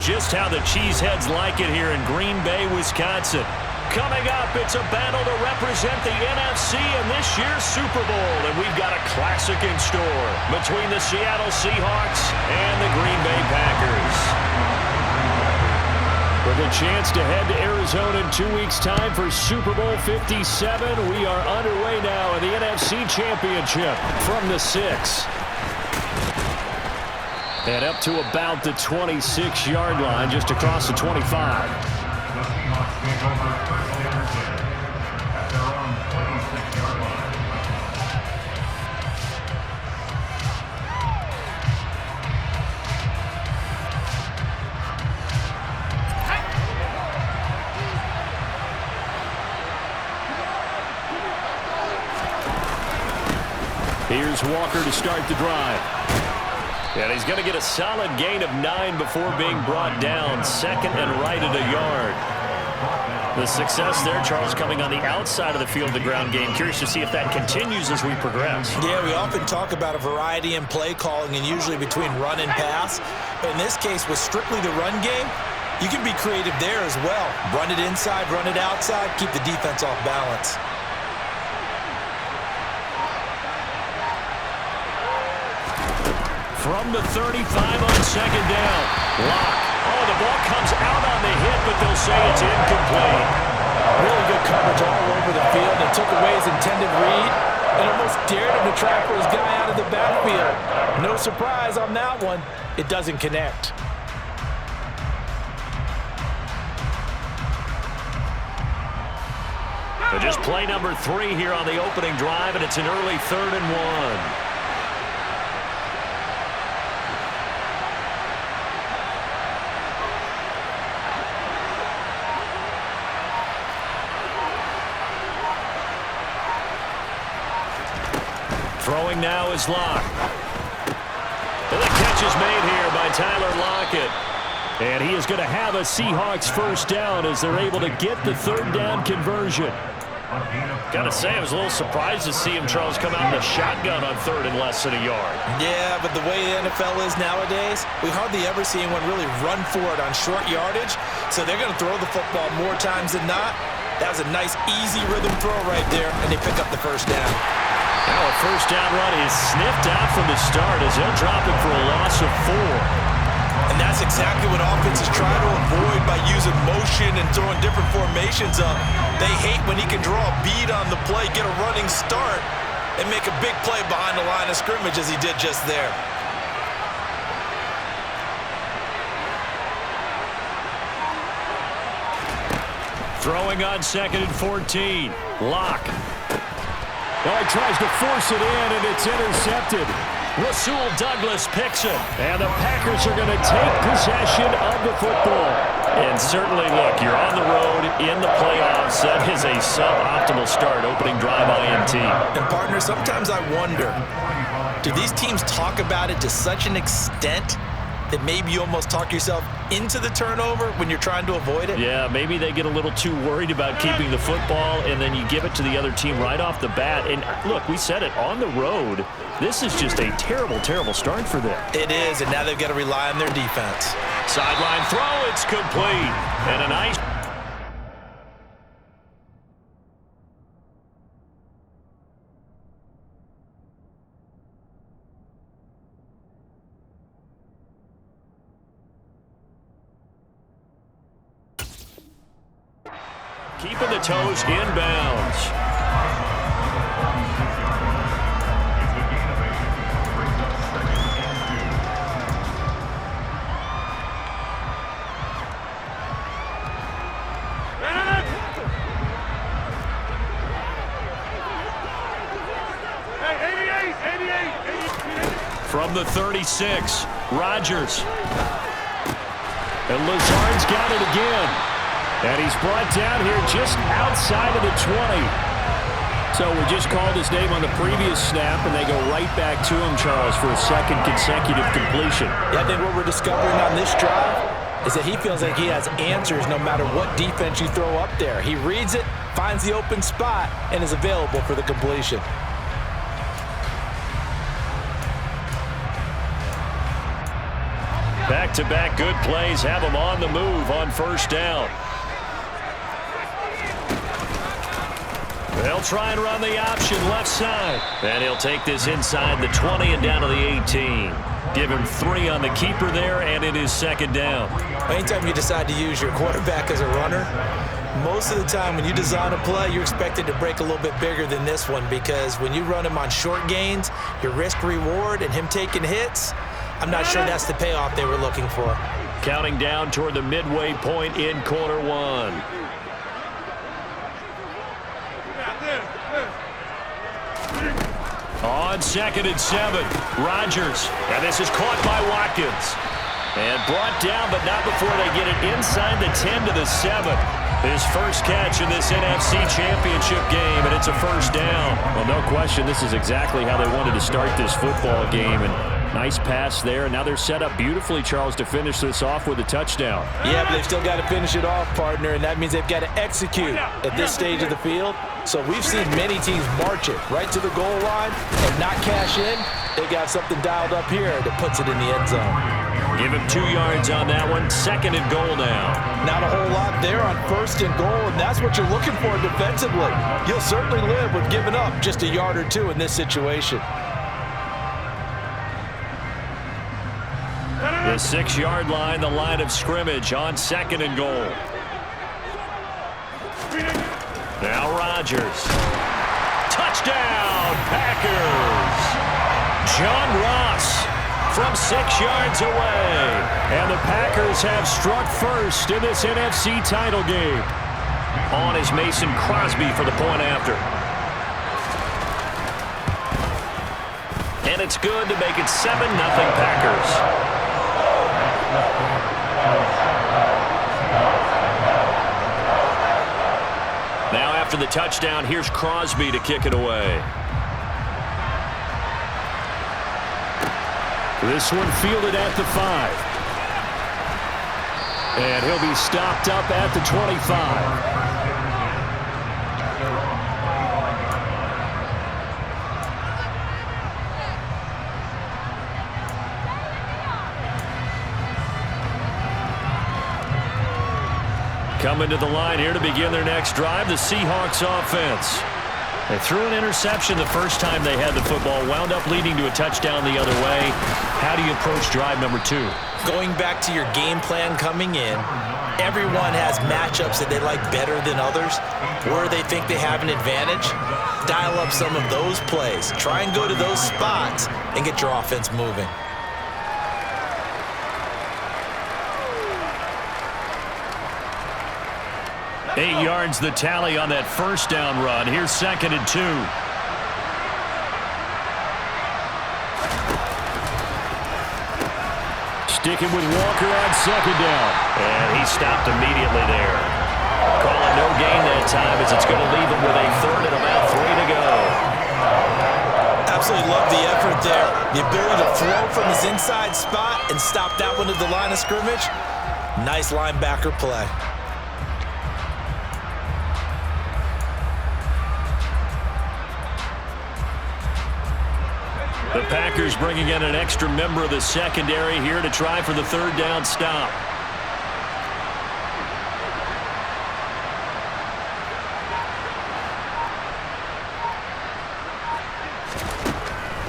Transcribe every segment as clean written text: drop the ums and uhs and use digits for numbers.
Just how the Cheeseheads like it here in Green Bay, Wisconsin. Coming up, it's a battle to represent the NFC in this year's Super Bowl, and we've got a classic in store between the Seattle Seahawks and the Green Bay Packers. With a chance to head to Arizona in 2 weeks' time for Super Bowl 57, we are underway now in the NFC Championship from the 6. And up to about the 26-yard line, just across the 25. Here's Walker to start the drive. And he's going to get a solid gain of 9 before being brought down. Second and right at a yard. The success there, Charles, coming on the outside of the field, the ground game. Curious to see if that continues as we progress. Yeah, we often talk about a variety in play calling and usually between run and pass. But in this case, with strictly the run game, you can be creative there as well. Run it inside, run it outside, keep the defense off balance. From the 35 on second down. Lock. Oh, the ball comes out on the hit, but they'll say it's incomplete. Really good coverage all over the field. They took away his intended read and almost dared him to try for his guy out of the backfield. No surprise on that one. It doesn't connect. But just play number 3 here on the opening drive, and it's an early 3rd and 1. Throwing now is Locke. And the catch is made here by Tyler Lockett. And he is going to have a Seahawks first down as they're able to get the 3rd down conversion. Got to say, I was a little surprised to see him, Charles, come out in the shotgun on 3rd and less than a yard. Yeah, but the way the NFL is nowadays, we hardly ever see anyone really run for it on short yardage. So they're going to throw the football more times than not. That was a nice, easy rhythm throw right there, and they pick up the first down. Now a first down run is sniffed out from the start as they'll drop him for a loss of 4. And that's exactly what offenses try to avoid by using motion and throwing different formations up. They hate when he can draw a bead on the play, get a running start, and make a big play behind the line of scrimmage as he did just there. Throwing on 2nd and 14. Lock. Oh, he tries to force it in, and it's intercepted. Rasul Douglas picks it. And the Packers are going to take possession of the football. And certainly, look, you're on the road in the playoffs. That is a suboptimal start, opening drive INT. And, partner, sometimes I wonder, do these teams talk about it to such an extent that maybe you almost talk yourself into the turnover when you're trying to avoid it? Yeah, maybe they get a little too worried about keeping the football, and then you give it to the other team right off the bat. And look, we said it, on the road, this is just a terrible, terrible start for them. It is, and now they've got to rely on their defense. Sideline throw, it's complete. And a nice... Keeping the toes inbounds. From the 36, Rodgers. And Lazard's got it again. And he's brought down here just outside of the 20. So we just called his name on the previous snap, and they go right back to him, Charles, for a second consecutive completion. Yeah, I think what we're discovering on this drive is that he feels like he has answers no matter what defense you throw up there. He reads it, finds the open spot, and is available for the completion. Back Back-to-back good plays have him on the move on first down. They'll try and run the option left side. And he'll take this inside the 20 and down to the 18. Give him 3 on the keeper there, and it is second down. Anytime you decide to use your quarterback as a runner, most of the time when you design a play, you're expected to break a little bit bigger than this one, because when you run him on short gains, your risk-reward and him taking hits, I'm not sure that's the payoff they were looking for. Counting down toward the midway point in quarter one. On 2nd and 7, Rodgers. And this is caught by Watkins. And brought down, but not before they get it inside the 10 to the 7. His first catch in this NFC Championship game, and it's a first down. Well, no question, this is exactly how they wanted to start this football game. And nice pass there. And now they're set up beautifully, Charles, to finish this off with a touchdown. Yeah, but they've still got to finish it off, partner, and that means they've got to execute at this stage of the field. So we've seen many teams march it right to the goal line and not cash in. They got something dialed up here that puts it in the end zone. Give him 2 yards on that one. 2nd and goal now. Not a whole lot there on 1st and goal, and that's what you're looking for defensively. You'll certainly live with giving up just a yard or 2 in this situation. The 6-yard line, the line of scrimmage on 2nd and goal. Now Rodgers. Touchdown, Packers! John Ross from 6 yards away. And the Packers have struck first in this NFC title game. On is Mason Crosby for the point after. And it's good to make it 7-0 Packers. Now after the touchdown, here's Crosby to kick it away. This one fielded at the 5. And he'll be stopped up at the 25. Coming to the line here to begin their next drive, the Seahawks offense. They threw an interception the first time they had the football, wound up leading to a touchdown the other way. How do you approach drive number 2? Going back to your game plan coming in, everyone has matchups that they like better than others, where they think they have an advantage. Dial up some of those plays. Try and go to those spots and get your offense moving. 8 yards the tally on that first down run. Here's 2nd and 2. Sticking with Walker on 2nd down. And he stopped immediately there. Call it no gain that time, as it's going to leave him with a 3rd and about 3 to go. Absolutely love the effort there. The ability to throw from his inside spot and stop that one at the line of scrimmage. Nice linebacker play. The Packers bringing in an extra member of the secondary here to try for the 3rd down stop.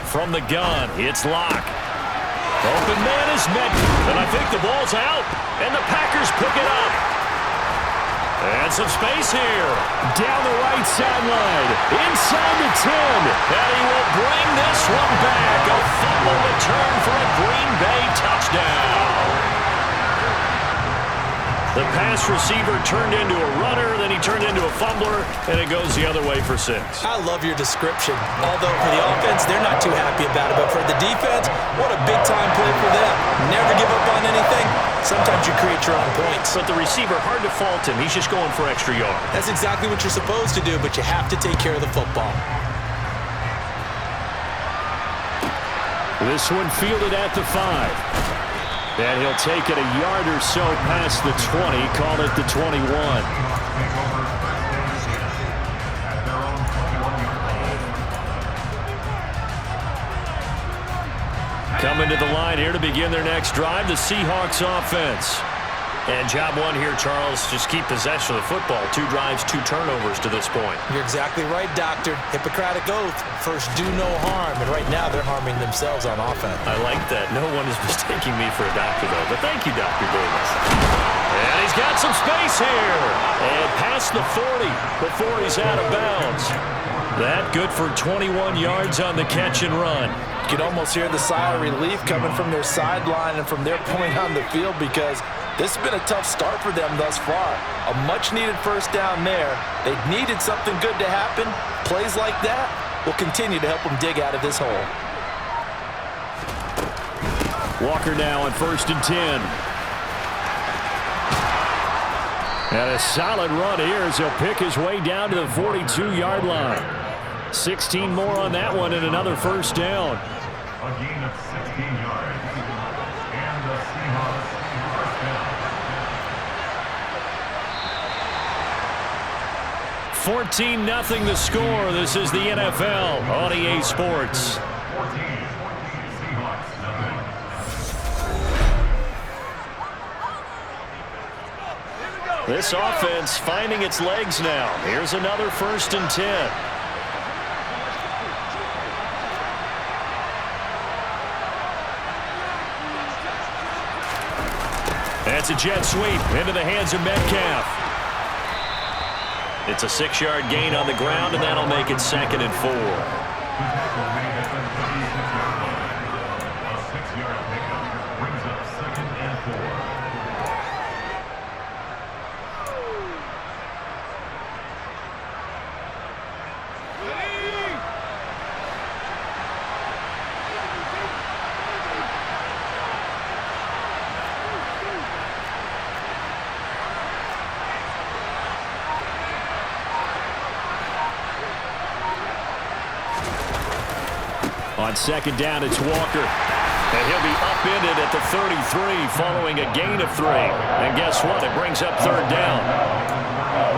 From the gun, it's Locke. Open man is met, and I think the ball's out, and the Packers pick it up. And some space here. Down the right sideline. Inside the 10. And he will bring this one back. A fumble return for a Green Bay touchdown. The pass receiver turned into a runner, then he turned into a fumbler, and it goes the other way for 6. I love your description. Although for the offense, they're not too happy about it. But for the defense, what a big-time play for them. Never give up on anything. Sometimes you create your own points. But the receiver, hard to fault him. He's just going for extra yards. That's exactly what you're supposed to do, but you have to take care of the football. This one fielded at the 5. And he'll take it a yard or so past the 20, call it the 21. Coming to the line here to begin their next drive, the Seahawks offense. And job one here, Charles, just keep possession of the football. 2 drives, 2 turnovers to this point. You're exactly right, Doctor. Hippocratic oath. First, do no harm. And right now, they're harming themselves on offense. I like that. No one is mistaking me for a doctor, though. But thank you, Dr. Davis. And he's got some space here. And past the 40 before he's out of bounds. That good for 21 yards on the catch and run. You can almost hear the sigh of relief coming from their sideline and from their point on the field, because this has been a tough start for them thus far. A much-needed first down there. They needed something good to happen. Plays like that will continue to help them dig out of this hole. Walker now on 1st and 10. And a solid run here as he'll pick his way down to the 42-yard line. 16 more on that one and another first down. A gain of 16 yards. And the Seahawks first down. 14-0 the score. This is the NFL on EA Sports. 14. Seahawks nothing. This offense finding its legs now. Here's another 1st and 10. That's a jet sweep into the hands of Metcalf. It's a 6-yard gain on the ground, and that'll make it 2nd and 4. Tackle made at the 36-yard line. A 6-yard pickup brings up 2nd and 4. On 2nd down, it's Walker. And he'll be upended at the 33 following a gain of 3. And guess what? It brings up 3rd down.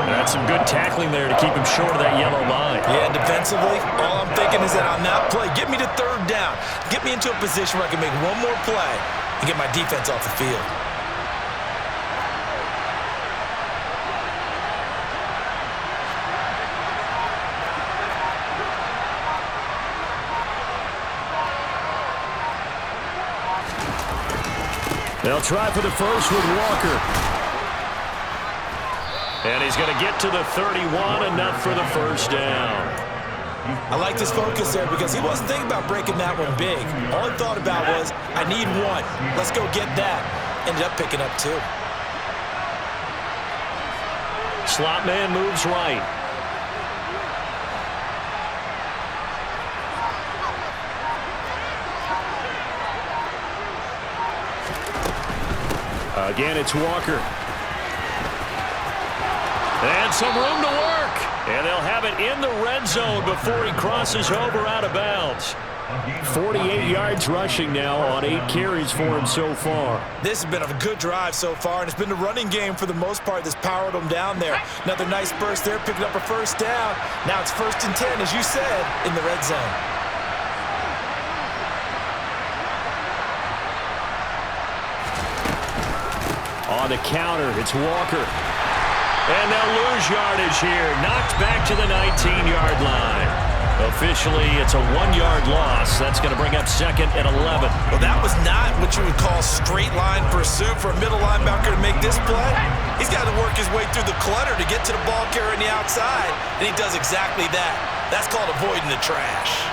That's some good tackling there to keep him short of that yellow line. Yeah, defensively, all I'm thinking is that on that play, get me to 3rd down. Get me into a position where I can make one more play and get my defense off the field. They'll try for the first with Walker. And he's going to get to the 31, enough for the first down. I like this focus there because he wasn't thinking about breaking that one big. All he thought about was, I need 1. Let's go get that. Ended up picking up 2. Slot man moves right. Again, it's Walker. And some room to work. And they'll have it in the red zone before he crosses over out of bounds. 48 yards rushing now on 8 carries for him so far. This has been a good drive so far, and it's been the running game for the most part that's powered them down there. Another nice burst there, picking up a first down. Now it's 1st and 10, as you said, in the red zone. On the counter, it's Walker. And they'll lose yardage here. Knocked back to the 19-yard line. Officially, it's a 1-yard loss. That's going to bring up 2nd and 11. Well, that was not what you would call straight line pursuit for a middle linebacker to make this play. He's got to work his way through the clutter to get to the ball carrier on the outside, and he does exactly that. That's called avoiding the trash.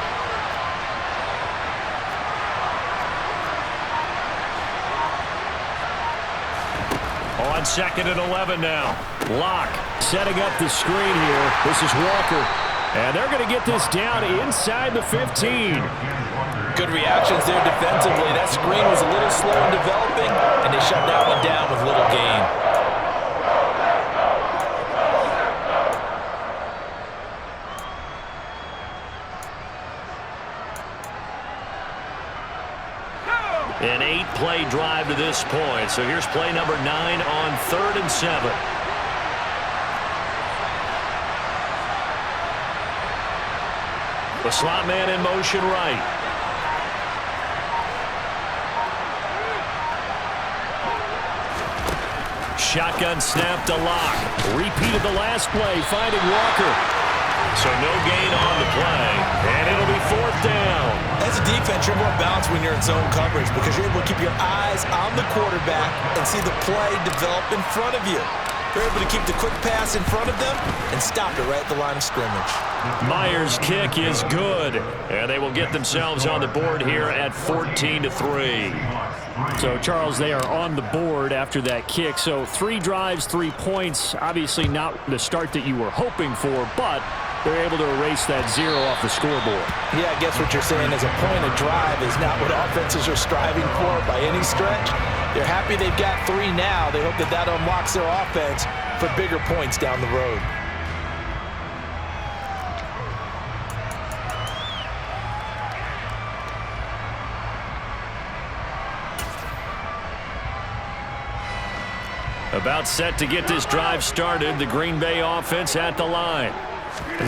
On 2nd and 11 now. Locke setting up the screen here. This is Walker. And they're going to get this down inside the 15. Good reactions there defensively. That screen was a little slow in developing, and they shut that one down with little gain. An 8-play drive to this point. So here's play number 9 on 3rd and 7. The slot man in motion right. shotgun snap to Locke. Repeated the last play, finding Walker. So no gain on the play, and it'll be 4th down. As a defense, you're more balanced when you're in zone coverage because you're able to keep your eyes on the quarterback and see the play develop in front of you. They're able to keep the quick pass in front of them and stop it right at the line of scrimmage. Myers' kick is good, and they will get themselves on the board here at 14-3. So, Charles, they are on the board after that kick. So 3 drives, 3 points. Obviously not the start that you were hoping for, but they're able to erase that 0 off the scoreboard. Yeah, I guess what you're saying is a point of drive is not what offenses are striving for by any stretch. They're happy they've got 3 now. They hope that that unlocks their offense for bigger points down the road. About set to get this drive started, the Green Bay offense at the line.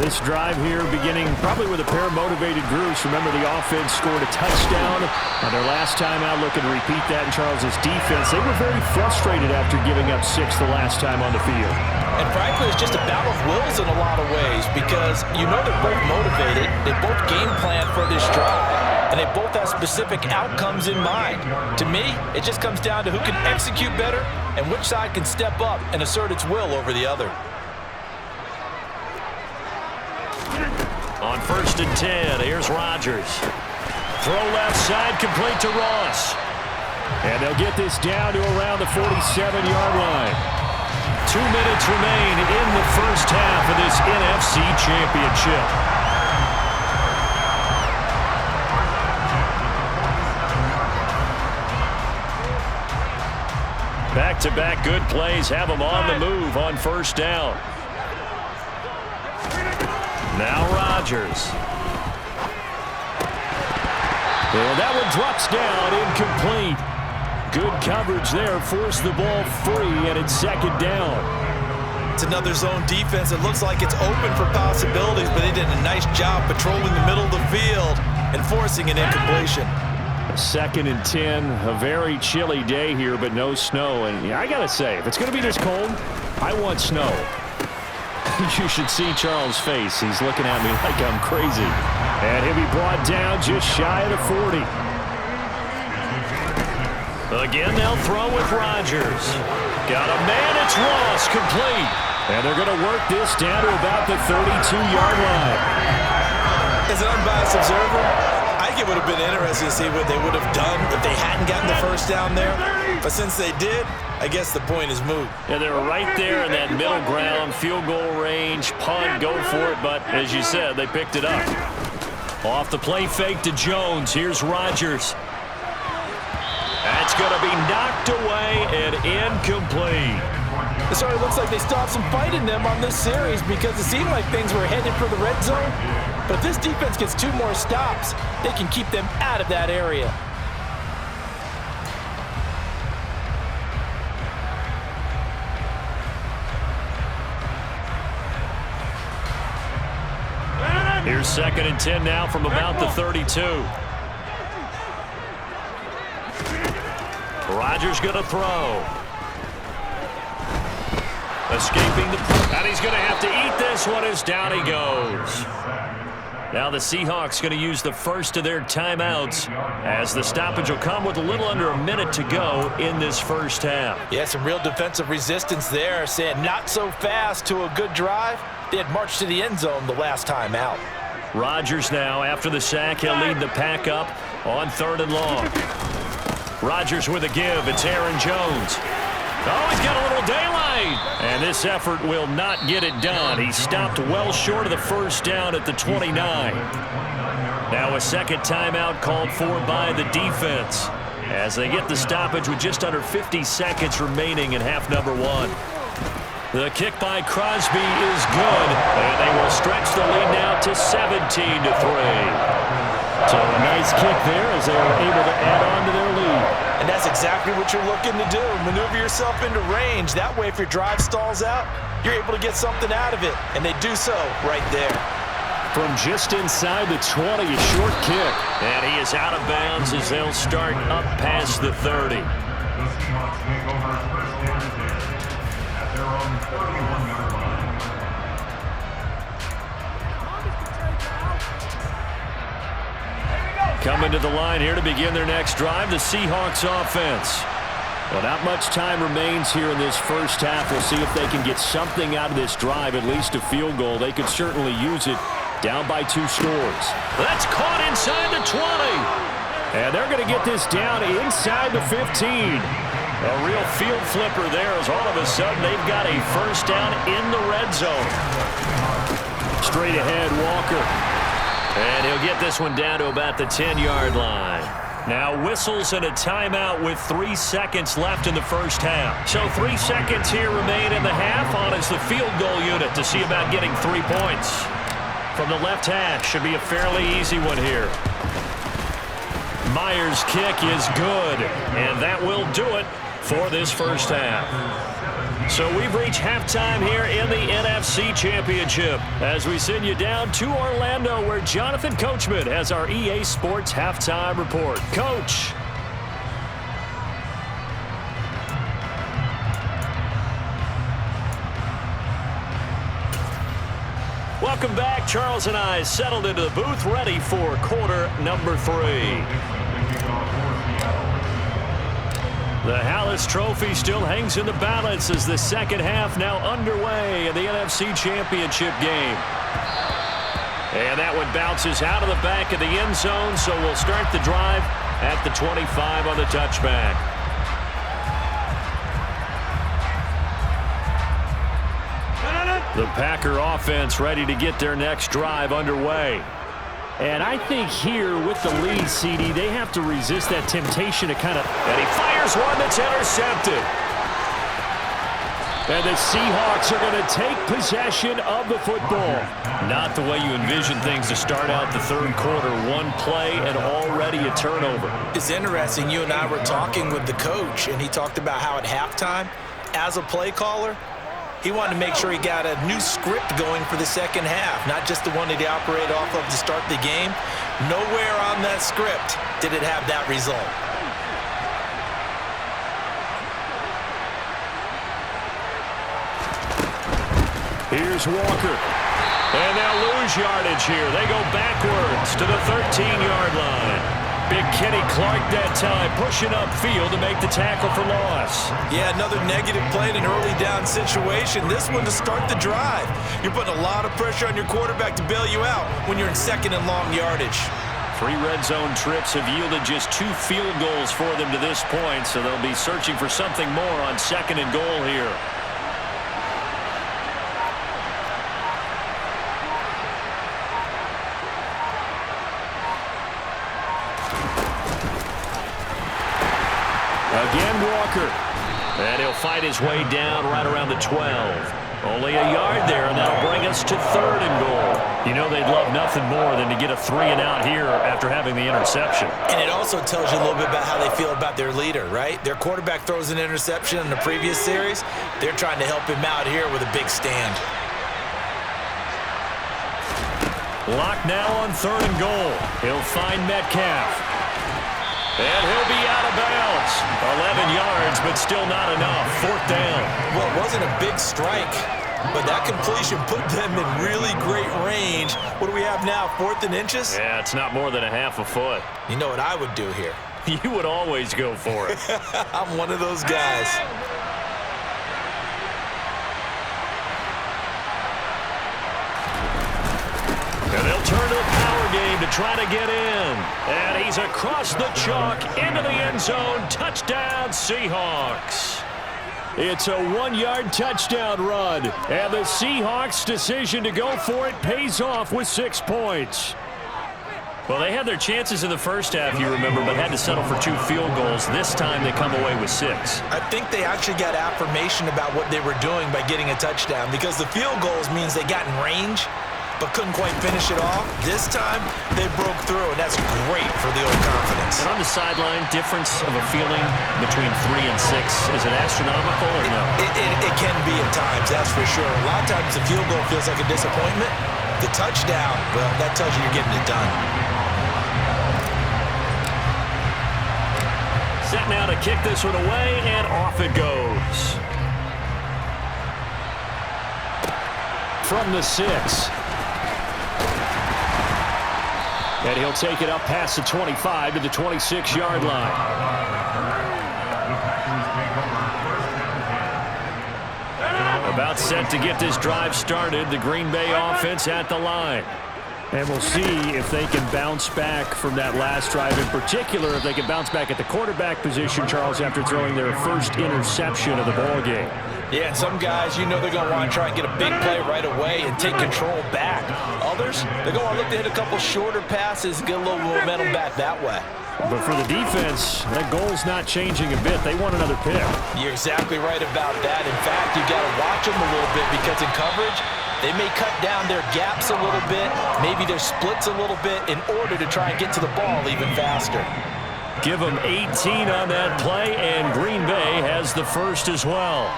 This drive here beginning probably with a pair of motivated groups. Remember, the offense scored a touchdown on their last time out, looking to repeat that in Charles's defense. They were very frustrated after giving up 6 the last time on the field. And frankly, it's just a battle of wills in a lot of ways because you know they're both motivated. They both game plan for this drive, and they both have specific outcomes in mind. To me, it just comes down to who can execute better and which side can step up and assert its will over the other. On 1st and 10, here's Rodgers. Throw left side, complete to Ross. And they'll get this down to around the 47-yard line. 2 minutes remain in the first half of this NFC Championship. Back-to-back good plays have them on the move on 1st down. Now Rodgers. Well, that one drops down, incomplete. Good coverage there, forced the ball free, and it's 2nd down. It's another zone defense. It looks like it's open for possibilities, but they did a nice job patrolling the middle of the field and forcing an incompletion. 2nd and 10, a very chilly day here, but no snow. And yeah, I got to say, if it's going to be this cold, I want snow. You should see Charles' face. He's looking at me like I'm crazy. And he'll be brought down just shy of the 40. Again, they'll throw with Rodgers. Got a man, it's Ross, complete. And they're going to work this down to about the 32-yard line. As an unbiased observer, I think it would have been interesting to see what they would have done if they hadn't gotten the 1st down there. But since they did, I guess the point is moot. Yeah, they were right there in that middle ground, field goal range, punt, go for it. But as you said, they picked it up. Off the play fake to Jones. Here's Rodgers. That's going to be knocked away and incomplete. It sort of looks like they still have some fight in them on this series because it seemed like things were headed for the red zone. But if this defense gets 2 more stops, they can keep them out of that area. Here's 2nd and 10 now from about the 32. Rodgers going to throw. Escaping the... And he's going to have to eat this one as down he goes. Now the Seahawks going to use the first of their timeouts as the stoppage will come with a little under a minute to go in this first half. Yeah, some real defensive resistance there, saying not so fast to a good drive. They had marched to the end zone the last time out. Rodgers now, after the sack, he'll lead the pack up on 3rd and long. Rodgers with a give. It's Aaron Jones. Oh, he's got a little daylight. And this effort will not get it done. He stopped well short of the 1st down at the 29. Now a 2nd timeout called for by the defense as they get the stoppage with just under 50 seconds remaining in half number 1. The kick by Crosby is good, and they will stretch the lead now to 17-3. So a nice kick there as they are able to add on to their lead. And that's exactly what you're looking to do. Maneuver yourself into range. That way, if your drive stalls out, you're able to get something out of it. And they do so right there. From just inside the 20, a short kick. And he is out of bounds as they'll start up past the 30. Coming to the line here to begin their next drive, the Seahawks offense. Well, not much time remains here in this first half. We'll see if they can get something out of this drive, at least a field goal. They could certainly use it, down by 2 scores. That's caught inside the 20. And they're going to get this down inside the 15. A real field flipper there as all of a sudden they've got a first down in the red zone. Straight ahead, Walker. And he'll get this one down to about the 10-yard line. Now whistles and a timeout with 3 seconds left in the first half. So 3 seconds here remain in the half on as the field goal unit to see about getting 3 points. From the left hash, should be a fairly easy one here. Myers' kick is good, and that will do it for this first half. So we've reached halftime here in the NFC Championship as we send you down to Orlando where Jonathan Coachman has our EA Sports Halftime Report. Coach. Welcome back. Charles and I settled into the booth ready for quarter number 3. The Hallis Trophy still hangs in the balance as the second half now underway in the NFC Championship game. And that one bounces out of the back of the end zone, so we'll start the drive at the 25 on the touchback. The Packer offense ready to get their next drive underway. And I think here with the lead, CD, they have to resist that temptation to kind of... And he fires one that's intercepted. And the Seahawks are going to take possession of the football. Not the way you envision things to start out the third quarter. One play and already a turnover. It's interesting. You and I were talking with the coach, and he talked about how at halftime, as a play caller, he wanted to make sure he got a new script going for the second half, not just the one that he operated off of to start the game. Nowhere on that script did it have that result. Here's Walker. And they'll lose yardage here. They go backwards to the 13-yard line. Big Kenny Clark that time pushing upfield to make the tackle for loss. Yeah, another negative play in an early down situation. This one to start the drive. You're putting a lot of pressure on your quarterback to bail you out when you're in second and long yardage. 3 red zone trips have yielded just 2 field goals for them to this point, so they'll be searching for something more on second and goal here. Again, Walker. And he'll fight his way down right around the 12. Only a yard there, and that'll bring us to third and goal. You know they'd love nothing more than to get a 3-and-out here after having the interception. And it also tells you a little bit about how they feel about their leader, right? Their quarterback throws an interception in the previous series. They're trying to help him out here with a big stand. Lock now on third and goal. He'll find Metcalf. And he'll be out of bounds. 11 yards, but still not enough. Fourth down. Well, it wasn't a big strike, but that completion put them in really great range. What do we have now, 4th and inches? Yeah, it's not more than a half a foot. You know what I would do here? You would always go for it. I'm one of those guys. And they'll turn to the power game to try to get in. And he's across the chalk into the end zone. Touchdown, Seahawks. It's a 1-yard touchdown run. And the Seahawks' decision to go for it pays off with 6 points. Well, they had their chances in the first half, you remember, but had to settle for 2 field goals. This time they come away with 6. I think they actually got affirmation about what they were doing by getting a touchdown, because the field goals means they got in range but couldn't quite finish it off. This time, they broke through, and that's great for the old confidence. And on the sideline, difference of a feeling between 3 and 6, is it astronomical or no? It can be at times, that's for sure. A lot of times the field goal feels like a disappointment. The touchdown, well, that tells you you're getting it done. Set now to kick this one away, and off it goes. From the 6. And he'll take it up past the 25 to the 26-yard line. About set to get this drive started. The Green Bay offense at the line. And we'll see if they can bounce back from that last drive. In particular, if they can bounce back at the quarterback position, Charles, after throwing their first interception of the ballgame. Yeah, and some guys, you know they're going to want to try and get a big play right away and take control back. Others, they're going to look to hit a couple shorter passes and get a little momentum back that way. But for the defense, that goal's not changing a bit. They want another pick. You're exactly right about that. In fact, you got to watch them a little bit because in coverage, they may cut down their gaps a little bit, maybe their splits a little bit in order to try and get to the ball even faster. Give them 18 on that play, and Green Bay has the first as well.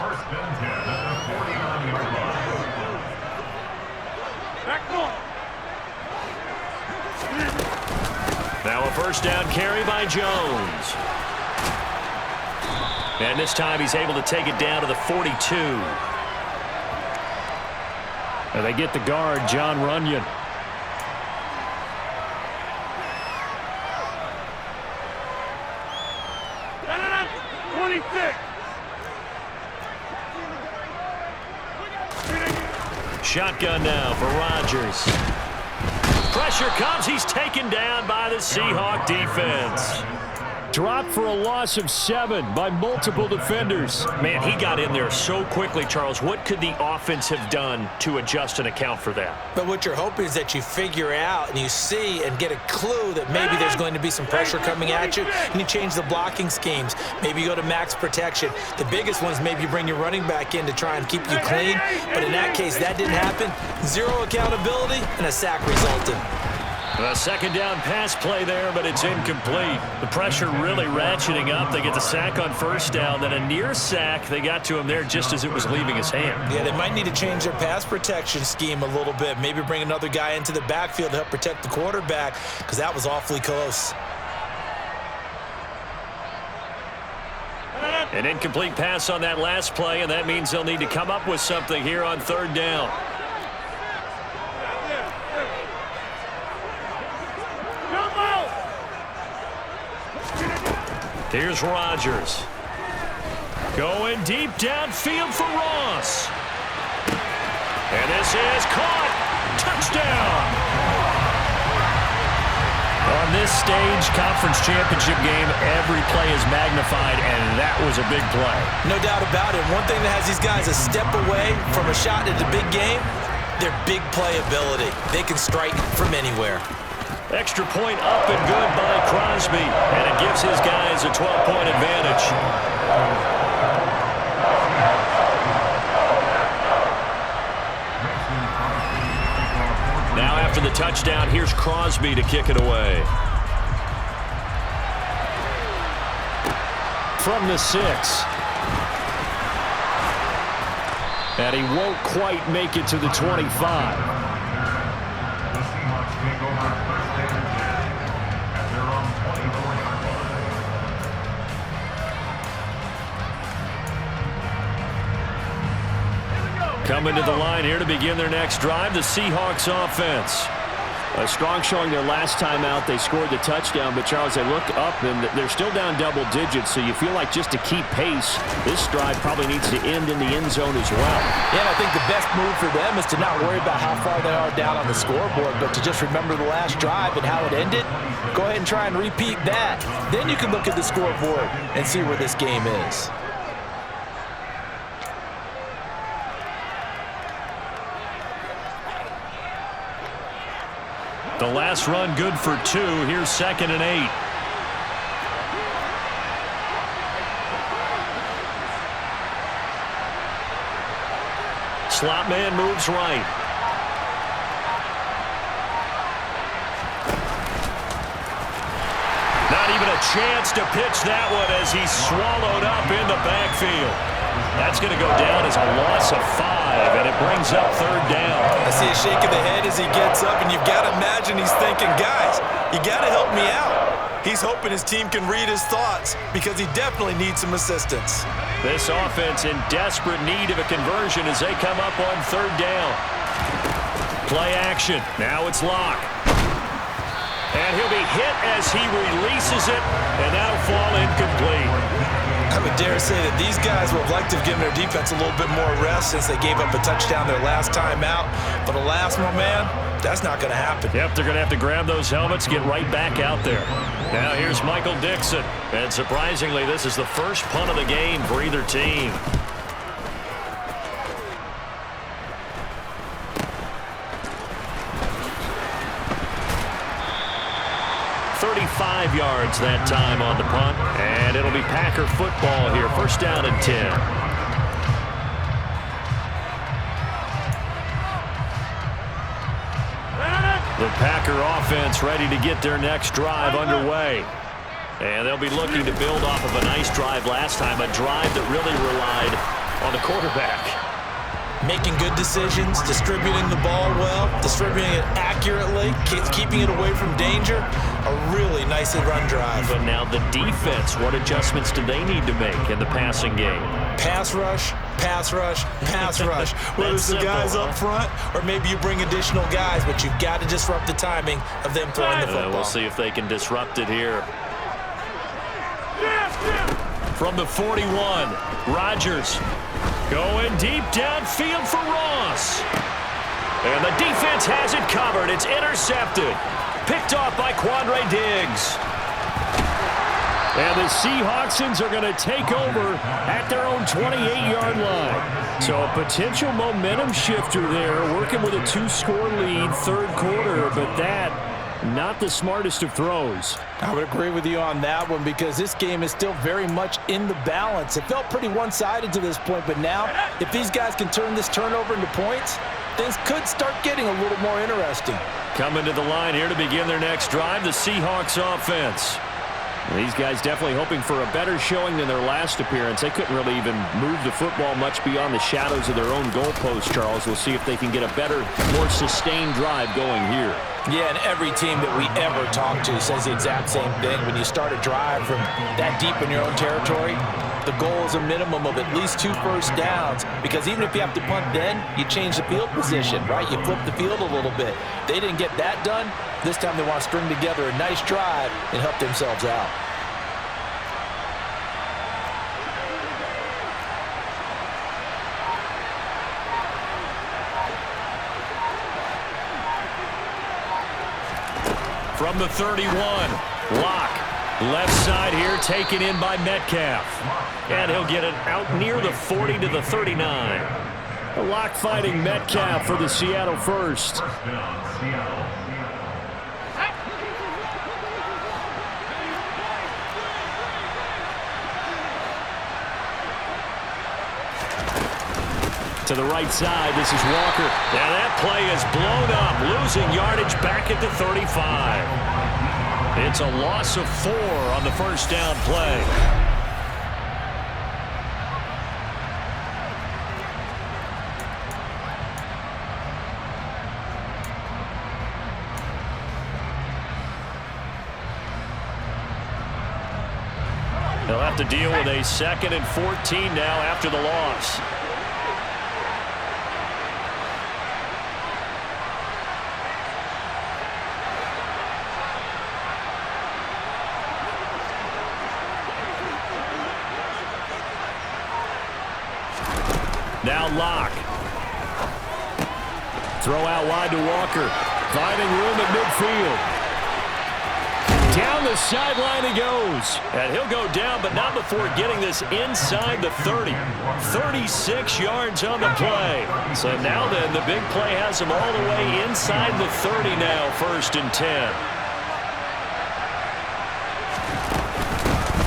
Now a first down carry by Jones. And this time he's able to take it down to the 42. And they get the guard, John Runyon. Shotgun now for Rodgers. Pressure comes. He's taken down by the Seahawks defense. Dropped for a loss of 7 by multiple defenders. Man, he got in there so quickly, Charles. What could the offense have done to adjust and account for that? But what you're hoping is that you figure out and you see and get a clue that maybe there's going to be some pressure coming at you, and you change the blocking schemes. Maybe you go to max protection. The biggest one is maybe you bring your running back in to try and keep you clean. But in that case, that didn't happen. 0 accountability and a sack resulted. A second down pass play there, but it's incomplete. The pressure really ratcheting up. They get the sack on first down, then a near sack. They got to him there just as it was leaving his hand. Yeah, they might need to change their pass protection scheme a little bit. Maybe bring another guy into the backfield to help protect the quarterback, because that was awfully close. An incomplete pass on that last play, and that means they'll need to come up with something here on third down. Here's Rodgers. Going deep downfield for Ross. And this is caught. Touchdown. On this stage, conference championship game, every play is magnified, and that was a big play. No doubt about it. One thing that has these guys a step away from a shot at the big game, their big play ability. They can strike from anywhere. Extra point up and good by Crosby, and it gives his guys a 12-point advantage. Now after the touchdown, here's Crosby to kick it away. From the 6. And he won't quite make it to the 25. Coming to the line here to begin their next drive, the Seahawks offense. A strong showing their last time out. They scored the touchdown, but Charles, they look up and they're still down double digits, so you feel like just to keep pace, this drive probably needs to end in the end zone as well. Yeah, and I think the best move for them is to not worry about how far they are down on the scoreboard, but to just remember the last drive and how it ended. Go ahead and try and repeat that. Then you can look at the scoreboard and see where this game is. The last run good for 2. Here's 2nd and 8. Slot man moves right. Not even a chance to pitch that one as he's swallowed up in the backfield. That's going to go down as a loss of 5, and it brings up third down. I see a shake of the head as he gets up, and you've got to imagine he's thinking, guys, you got to help me out. He's hoping his team can read his thoughts because he definitely needs some assistance. This offense in desperate need of a conversion as they come up on third down. Play action. Now it's Locke. And he'll be hit as he releases it, and that'll fall incomplete. I would dare say that these guys would have liked to have given their defense a little bit more rest since they gave up a touchdown their last time out. But alas, my man, that's not going to happen. Yep, they're going to have to grab those helmets, get right back out there. Now here's Michael Dixon. And surprisingly, this is the first punt of the game for either team. 35 yards that time on the punt. And it'll be Packer football here. First down and 10. The Packer offense ready to get their next drive underway. And they'll be looking to build off of a nice drive last time, a drive that really relied on the quarterback. Making good decisions, distributing the ball well, distributing it accurately, keeping it away from danger. A really nicely run drive. But now the defense, what adjustments do they need to make in the passing game? Pass rush, pass rush, pass rush. Whether it's the guys up front or maybe you bring additional guys, but you've got to disrupt the timing of them throwing the football. We'll see if they can disrupt it here. From the 41, Rodgers going deep downfield for Ross. And the defense has it covered. It's intercepted. Picked off by Quandre Diggs. And the Seahawksons are going to take over at their own 28-yard line. So a potential momentum shifter there, working with a 2-score lead, third quarter, but that not the smartest of throws. I would agree with you on that one because this game is still very much in the balance. It felt pretty one-sided to this point, but now if these guys can turn this turnover into points, things could start getting a little more interesting. Coming to the line here to begin their next drive, the Seahawks offense. These guys definitely hoping for a better showing than their last appearance. They couldn't really even move the football much beyond the shadows of their own goalpost, Charles. We'll see if they can get a better, more sustained drive going here. Yeah, and every team that we ever talk to says the exact same thing. When you start a drive from that deep in your own territory, the goal is a minimum of at least 2 first downs, because even if you have to punt then, you change the field position, right? You flip the field a little bit. They didn't get that done. This time they want to string together a nice drive and help themselves out. From the 31, Locke. Left side here, taken in by Metcalf. And he'll get it out near the 40 to the 39. Locke fighting Metcalf for the Seattle first. First down, Seattle. To the right side, this is Walker. And that play is blown up, losing yardage back at the 35. It's a loss of 4 on the first down play. They'll have to deal with a 2nd and 14 now after the loss. Now Locke. Throw out wide to Walker. Finding room at midfield. Down the sideline he goes. And he'll go down, but not before getting this inside the 30. 36 yards on the play. So now then, the big play has him all the way inside the 30 now, 1st and 10.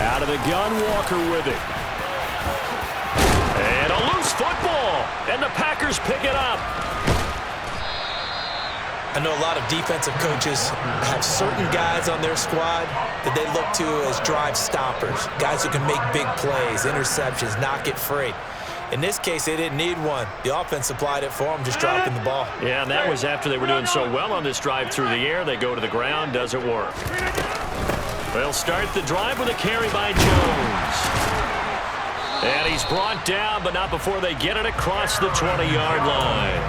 Out of the gun, Walker with it. And a loose football, and the Packers pick it up. I know a lot of defensive coaches have certain guys on their squad that they look to as drive stoppers, guys who can make big plays, interceptions, knock it free. In this case, they didn't need one. The offense supplied it for them, just dropping the ball. Yeah, and that was after they were doing so well on this drive through the air. They go to the ground, doesn't work. They'll start the drive with a carry by Jones. And he's brought down, but not before they get it across the 20-yard line.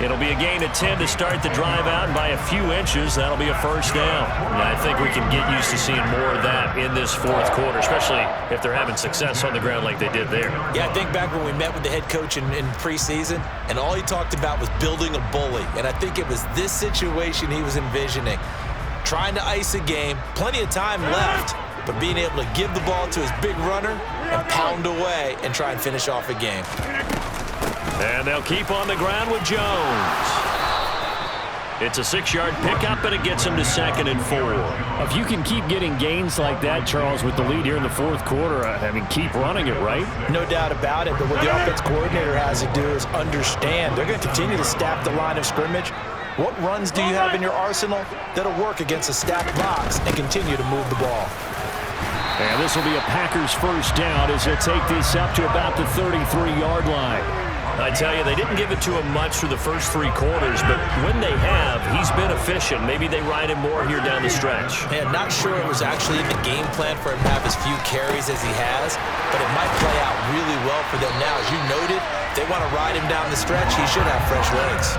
It'll be a gain of 10 to start the drive out, and by a few inches, that'll be a first down. And I think we can get used to seeing more of that in this fourth quarter, especially if they're having success on the ground like they did there. Yeah, I think back when we met with the head coach in preseason, and all he talked about was building a bully. And I think it was this situation he was envisioning. Trying to ice a game, plenty of time left, but being able to give the ball to his big runner and pound away and try and finish off a game. And they'll keep on the ground with Jones. It's a 6-yard pickup, and it gets him to 2nd and 4. If you can keep getting gains like that, Charles, with the lead here in the fourth quarter, I mean, keep running it, right? No doubt about it, but what the offense coordinator has to do is understand. They're going to continue to stack the line of scrimmage. What runs do you have in your arsenal that'll work against a stacked box and continue to move the ball? And this will be a Packers first down as they'll take this up to about the 33-yard line. I tell you, they didn't give it to him much through the first 3 quarters, but when they have, he's been efficient. Maybe they ride him more here down the stretch. Man, not sure it was actually in the game plan for him to have as few carries as he has, but it might play out really well for them now. As you noted, if they want to ride him down the stretch, he should have fresh legs.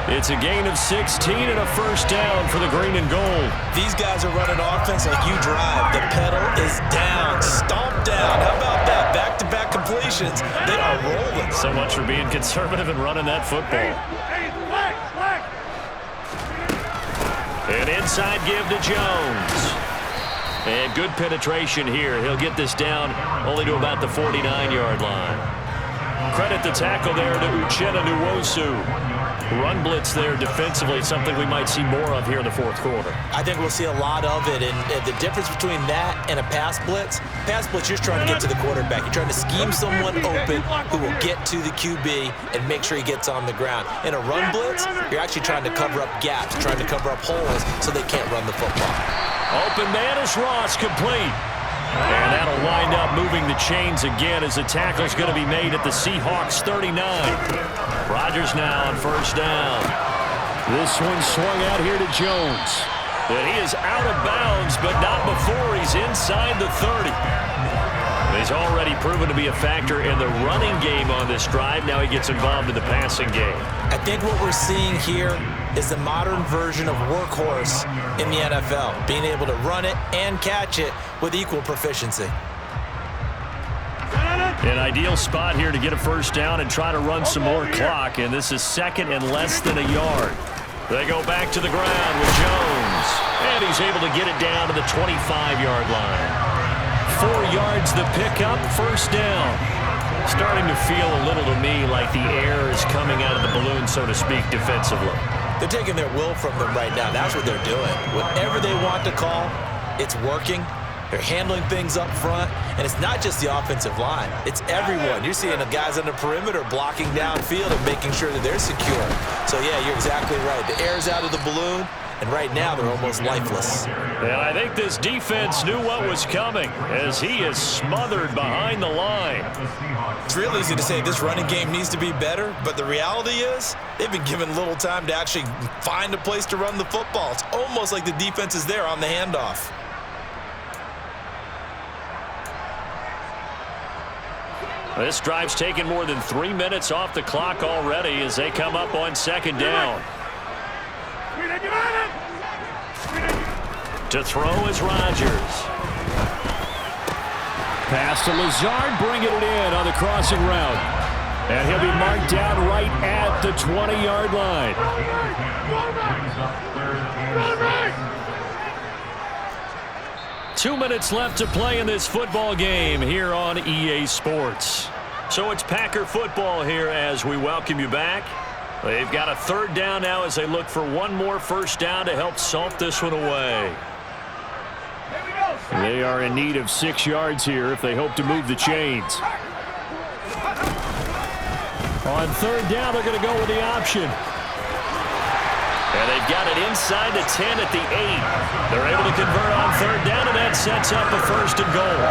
It's a gain of 16 and a first down for the green and gold. These guys are running offense like you drive. The pedal is down, stomp down. How about that? Back-to-back completions. They are rolling. So much for being conservative and running that football. An inside give to Jones. And good penetration here. He'll get this down only to about the 49-yard line. Credit the tackle there to Uchenna Nwosu. Run blitz there defensively, something we might see more of here in the fourth quarter. I think we'll see a lot of it, and the difference between that and a pass blitz, you're just trying to get to the quarterback. You're trying to scheme someone open who will get to the QB and make sure he gets on the ground. In a run blitz, you're actually trying to cover up gaps, trying to cover up holes so they can't run the football. Open man is Ross, complete. And that'll wind up moving the chains again as the tackle's going to be made at the Seahawks 39. Rodgers now on first down. This one swung out here to Jones. And he is out of bounds, but not before he's inside the 30. He's already proven to be a factor in the running game on this drive. Now he gets involved in the passing game. I think what we're seeing here is the modern version of workhorse in the NFL, being able to run it and catch it with equal proficiency. An ideal spot here to get a first down and try to run some more clock, and this is 2nd and less than a yard. They go back to the ground with Jones, and he's able to get it down to the 25-yard line. 4 yards the pickup, first down. Starting to feel a little to me like the air is coming out of the balloon, so to speak, defensively. They're taking their will from them right now. That's what they're doing. Whatever they want to call, it's working. They're handling things up front, and it's not just the offensive line. It's everyone. You're seeing the guys on the perimeter blocking downfield and making sure that they're secure. So, yeah, you're exactly right. The air's out of the balloon, and right now they're almost lifeless. And I think this defense knew what was coming as he is smothered behind the line. It's real easy to say this running game needs to be better, but the reality is they've been given little time to actually find a place to run the football. It's almost like the defense is there on the handoff. This drive's taken more than 3 minutes off the clock already as they come up on second down. To throw is Rodgers. Pass to Lazard, bringing it in on the crossing route. And he'll be marked down right at the 20-yard line. 2 minutes left to play in this football game here on EA Sports. So it's Packer football here as we welcome you back. They've got a 3rd down now as they look for one more first down to help salt this one away. They are in need of 6 yards here if they hope to move the chains. On 3rd down, they're going to go with the option. And they've got it inside the 10 at the 8. They're able to convert on 3rd down, and that sets up a 1st and goal.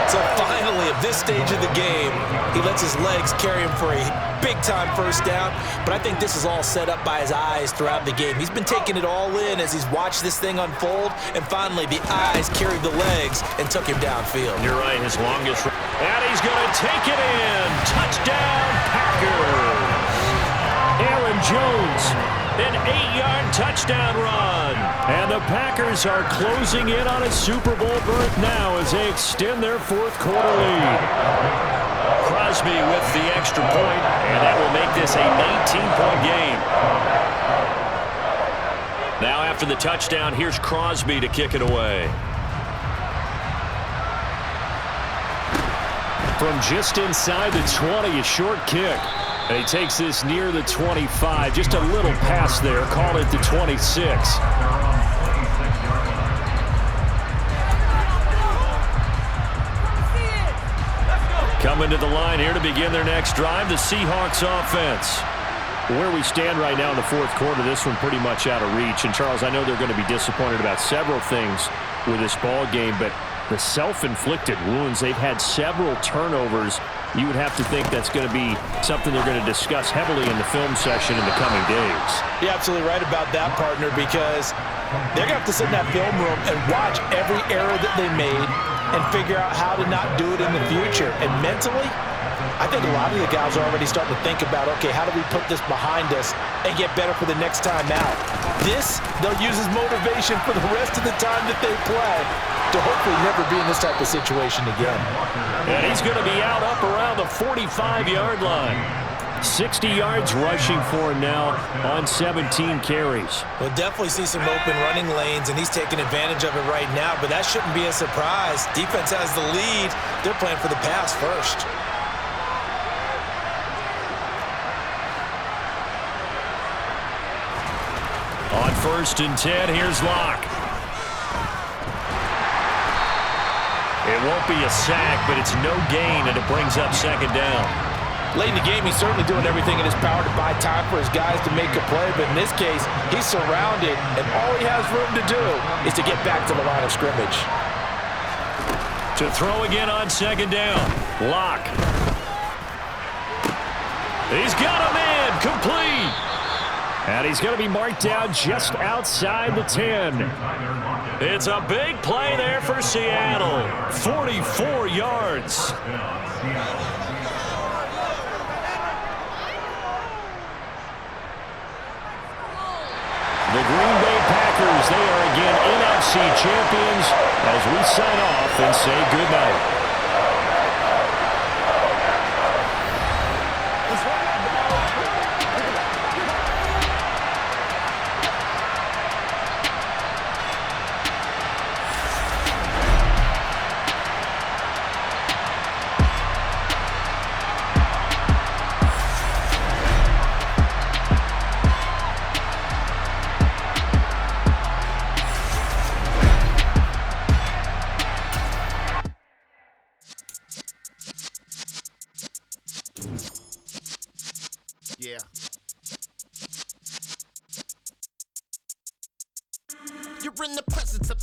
So finally, at this stage of the game, he lets his legs carry him for a big-time first down. But I think this is all set up by his eyes throughout the game. He's been taking it all in as he's watched this thing unfold. And finally, the eyes carried the legs and took him downfield. You're right, his longest. And he's going to take it in. Touchdown, Packers. Aaron Jones. An 8-yard touchdown run. And the Packers are closing in on a Super Bowl berth now as they extend their fourth quarter lead. Crosby with the extra point, and that will make this a 19-point game. Now after the touchdown, here's Crosby to kick it away. From just inside the 20, a short kick. And he takes this near the 25. Just a little pass there. Call it the 26. Coming to the line here to begin their next drive, the Seahawks offense. Where we stand right now in the fourth quarter, this one pretty much out of reach. And, Charles, I know they're going to be disappointed about several things with this ball game, but the self-inflicted wounds, they've had several turnovers. You would have to think that's going to be something they're going to discuss heavily in the film session in the coming days. You're absolutely right about that, partner, because they're going to have to sit in that film room and watch every error that they made and figure out how to not do it in the future. And mentally, I think a lot of the guys are already starting to think about, okay, how do we put this behind us and get better for the next time out? This, they'll use as motivation for the rest of the time that they play to hopefully never be in this type of situation again. And he's going to be out up around the 45-yard line. 60 yards rushing for him now on 17 carries. We'll definitely see some open running lanes, and he's taking advantage of it right now, but that shouldn't be a surprise. Defense has the lead. They're playing for the pass first. On 1st and 10, here's Locke. It won't be a sack, but it's no gain, and it brings up 2nd down. Late in the game, he's certainly doing everything in his power to buy time for his guys to make a play, but in this case, he's surrounded, and all he has room to do is to get back to the line of scrimmage. To throw again on 2nd down, Locke. He's got a man, complete. And he's going to be marked down just outside the 10. It's a big play there for Seattle. 44 yards. The Green Bay Packers, they are again NFC champions as we sign off and say goodnight. Yeah. You're in the presence of